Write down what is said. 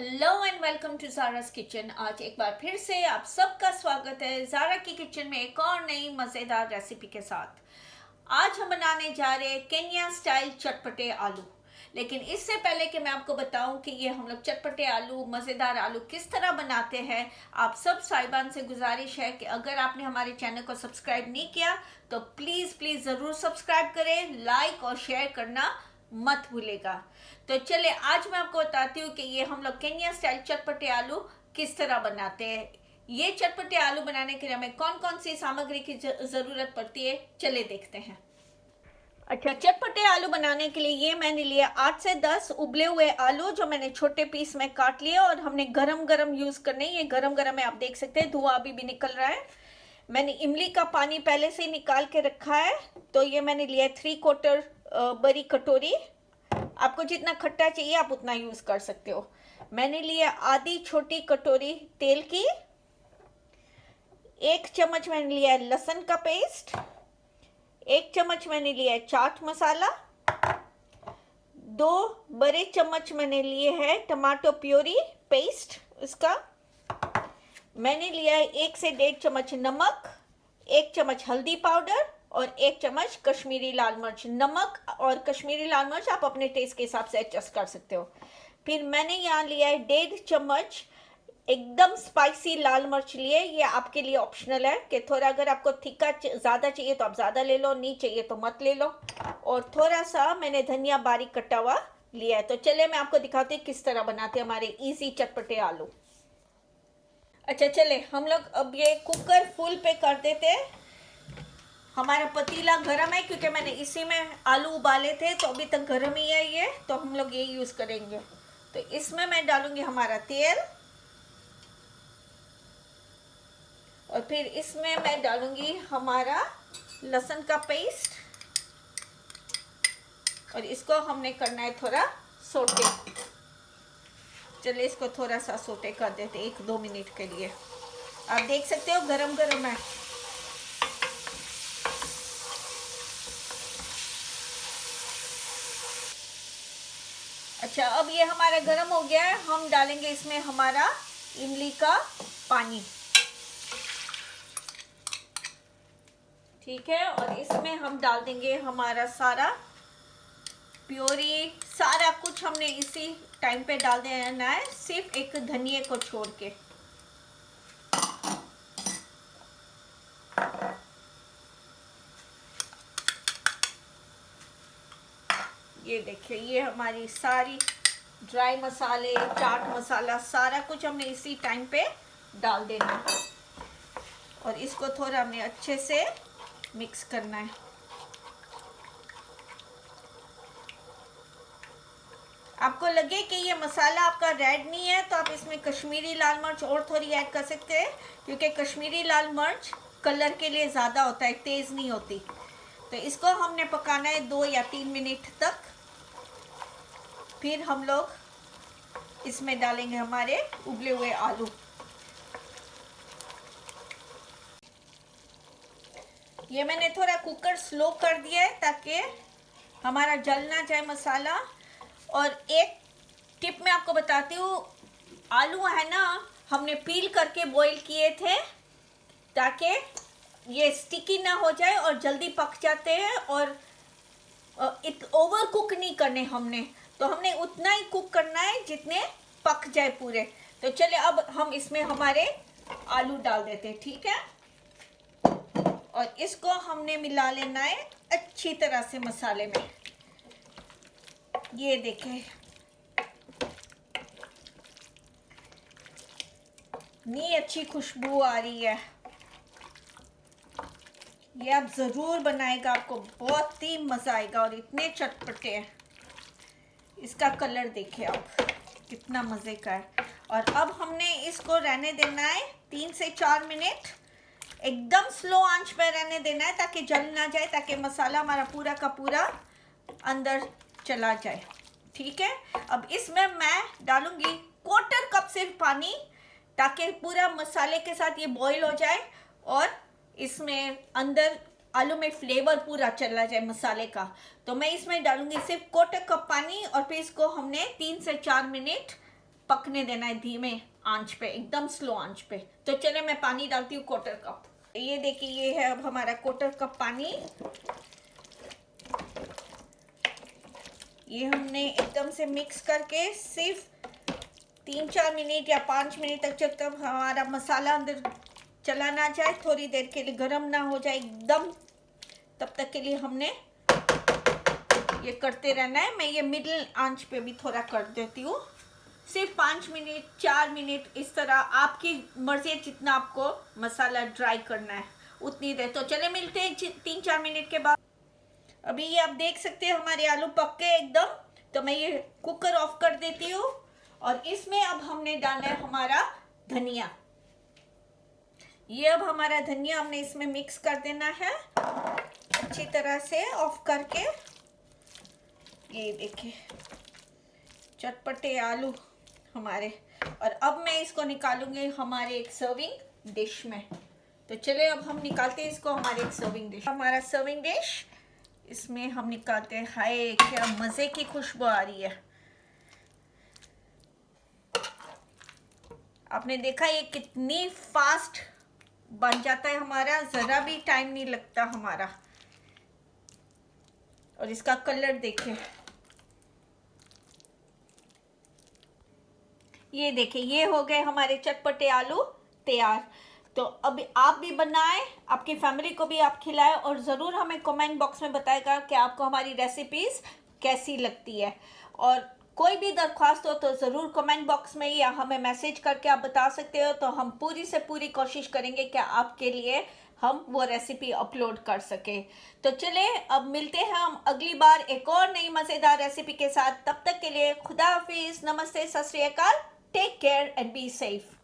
Hello and welcome to Zara's kitchen. आज एक बार फिर से आप सबका स्वागत है ज़ारा की किचन में एक और नई मज़ेदार रेसिपी के साथ। आज हम बनाने जा रहे हैं केन्या स्टाइल चटपटे आलू। लेकिन इससे पहले कि मैं आपको बताऊं कि ये हम लोग चटपटे आलू मज़ेदार आलू किस तरह बनाते हैं, आप सब साहिबान से गुजारिश है कि अगर आपने हमारे चैनल को सब्सक्राइब नहीं किया तो प्लीज़ प्लीज़ ज़रूर सब्सक्राइब करें, लाइक और शेयर करना मत भूलेगा। तो चले आज मैं आपको बताती हूँ कि ये हम लोग केन्या स्टाइल चटपटे आलू किस तरह बनाते हैं। ये चटपटे आलू बनाने के लिए हमें कौन कौन सी सामग्री की ज़रूरत पड़ती है, चले देखते हैं। अच्छा, चटपटे आलू बनाने के लिए ये मैंने लिया 8 से 10 उबले हुए आलू जो मैंने छोटे पीस में काट लिए और हमने गरम गरम यूज़ करने। ये गरम गरम है, आप देख सकते हैं धुआं अभी भी निकल रहा है। मैंने इमली का पानी पहले से ही निकाल के रखा है। तो ये मैंने लिया 3/4 बड़ी कटोरी। आपको जितना खट्टा चाहिए आप उतना यूज़ कर सकते हो। मैंने लिया आधी छोटी कटोरी तेल की। 1 चम्मच मैंने लिया है लहसुन का पेस्ट। 1 चम्मच मैंने लिया है चाट मसाला। 2 बड़े चम्मच मैंने लिए है टमाटो प्योरी पेस्ट उसका। मैंने लिया है 1 से 1.5 चम्मच नमक, 1 चम्मच हल्दी पाउडर और 1 चम्मच कश्मीरी लाल मिर्च। नमक और कश्मीरी लाल मिर्च आप अपने टेस्ट के हिसाब से एडजस्ट कर सकते हो। फिर मैंने यहाँ लिया है 1.5 चम्मच एकदम स्पाइसी लाल मिर्च लिए। ये आपके लिए ऑप्शनल है कि थोड़ा अगर आपको तीखा ज़्यादा चाहिए तो आप ज़्यादा ले लो, नहीं चाहिए तो मत ले लो। और थोड़ा सा मैंने धनिया बारीक कटा हुआ लिया है। तो चलिए मैं आपको दिखाती हूँ किस तरह बनाते हैं हमारे इजी चटपटे आलू। अच्छा चले हम लोग अब ये कुकर फुल पे कर देते हैं। हमारा पतीला गर्म है क्योंकि मैंने इसी में आलू उबाले थे, तो अभी तक गर्म ही है ये, तो हम लोग ये यूज़ करेंगे। तो इसमें मैं डालूंगी हमारा तेल और फिर इसमें मैं डालूंगी हमारा लहसुन का पेस्ट और इसको हमने करना है थोड़ा सोटे। चलिए इसको थोड़ा सा सोटे कर देते 1-2 मिनट के लिए। आप देख सकते हो गरम गरम है। अच्छा, अब ये हमारा गरम हो गया है। हम डालेंगे इसमें हमारा इमली का पानी, ठीक है। और इसमें हम डाल देंगे हमारा सारा प्योरी, सारा कुछ हमने इसी टाइम पे डाल देना है, सिर्फ एक धनिए को छोड़ के। ये देखिए ये हमारी सारी ड्राई मसाले, चाट मसाला, सारा कुछ हमने इसी टाइम पे डाल देना है और इसको थोड़ा हमने अच्छे से मिक्स करना है। आपको लगे कि ये मसाला आपका रेड नहीं है तो आप इसमें कश्मीरी लाल मिर्च और थोड़ी ऐड कर सकते हैं, क्योंकि कश्मीरी लाल मिर्च कलर के लिए ज़्यादा होता है, तेज़ नहीं होती। तो इसको हमने पकाना है 2 या 3 मिनट तक। फिर हम लोग इसमें डालेंगे हमारे उबले हुए आलू। ये मैंने थोड़ा कुकर स्लो कर दिया है ताकि हमारा जल ना जाए मसाला। और एक टिप मैं आपको बताती हूँ, आलू है ना हमने पील करके बॉईल किए थे ताकि ये स्टिकी ना हो जाए और जल्दी पक जाते हैं। और ओवर कुक नहीं करने हमने, तो हमने उतना ही कुक करना है जितने पक जाए पूरे। तो चलिए अब हम इसमें हमारे आलू डाल देते हैं, ठीक है। और इसको हमने मिला लेना है अच्छी तरह से मसाले में। ये देखें नहीं अच्छी खुशबू आ रही है। ये आप ज़रूर बनाएगा, आपको बहुत ही मज़ा आएगा और इतने चटपटे हैं। इसका कलर देखिए आप कितना मज़े का है। और अब हमने इसको रहने देना है 3 से 4 मिनट, एकदम स्लो आंच पर रहने देना है ताकि जल ना जाए, ताकि मसाला हमारा पूरा का पूरा अंदर चला जाए, ठीक है। अब इसमें मैं डालूंगी 1/4 कप सिर्फ पानी, ताकि पूरा मसाले के साथ ये बॉईल हो जाए और इसमें अंदर आलू में फ्लेवर पूरा चला जाए मसाले का। तो मैं इसमें डालूंगी सिर्फ 1/4 कप पानी और फिर इसको हमने 3 से 4 मिनट पकने देना है धीमे आंच पे, एकदम स्लो आंच पे। तो चले मैं पानी डालती हूँ 1/4 कप। ये देखिए ये है अब हमारा 1/4 कप पानी। ये हमने एकदम से मिक्स करके सिर्फ 3-4 मिनट या 5 मिनट तक, जब तक हमारा मसाला अंदर चला ना जाए, थोड़ी देर के लिए गर्म ना हो जाए एकदम, तब तक के लिए हमने ये करते रहना है। मैं ये मिडिल आंच पे भी थोड़ा कर देती हूँ, सिर्फ 5 मिनट 4 मिनट, इस तरह आपकी मर्जी है जितना आपको मसाला ड्राई करना है उतनी देर। तो चले मिलते हैं 3-4 मिनट के बाद। अभी ये आप देख सकते हैं हमारे आलू पक के एकदम। तो मैं ये कुकर ऑफ कर देती हूँ और इसमें अब हमने डालना है हमारा धनिया। ये अब हमारा धनिया हमने इसमें मिक्स कर देना है अच्छी तरह से ऑफ करके। ये देखिए चटपटे आलू हमारे। और अब मैं इसको निकालूंगी हमारे एक सर्विंग डिश में। तो चले अब हम निकालते हैं इसको हमारे एक सर्विंग डिश। हमारा सर्विंग डिश, इसमें हम निकालते हैं। हाय क्या मज़े की खुशबू आ रही है। आपने देखा ये कितनी फास्ट बन जाता है हमारा, ज़रा भी टाइम नहीं लगता हमारा। और इसका कलर देखिए, ये देखिए ये हो गए हमारे चटपटे आलू तैयार। तो अब आप भी बनाएं, आपकी फैमिली को भी आप खिलाएं और ज़रूर हमें कमेंट बॉक्स में बताएगा कि आपको हमारी रेसिपीज़ कैसी लगती है। और कोई भी दरख्वास्त हो तो ज़रूर कमेंट बॉक्स में या हमें मैसेज करके आप बता सकते हो। तो हम पूरी से पूरी कोशिश करेंगे कि आपके लिए हम वो रेसिपी अपलोड कर सके। तो चले अब मिलते हैं हम अगली बार एक और नई मज़ेदार रेसिपी के साथ। तब तक के लिए खुदा हाफिज़, नमस्ते, सत श्री अकाल, take care and be safe.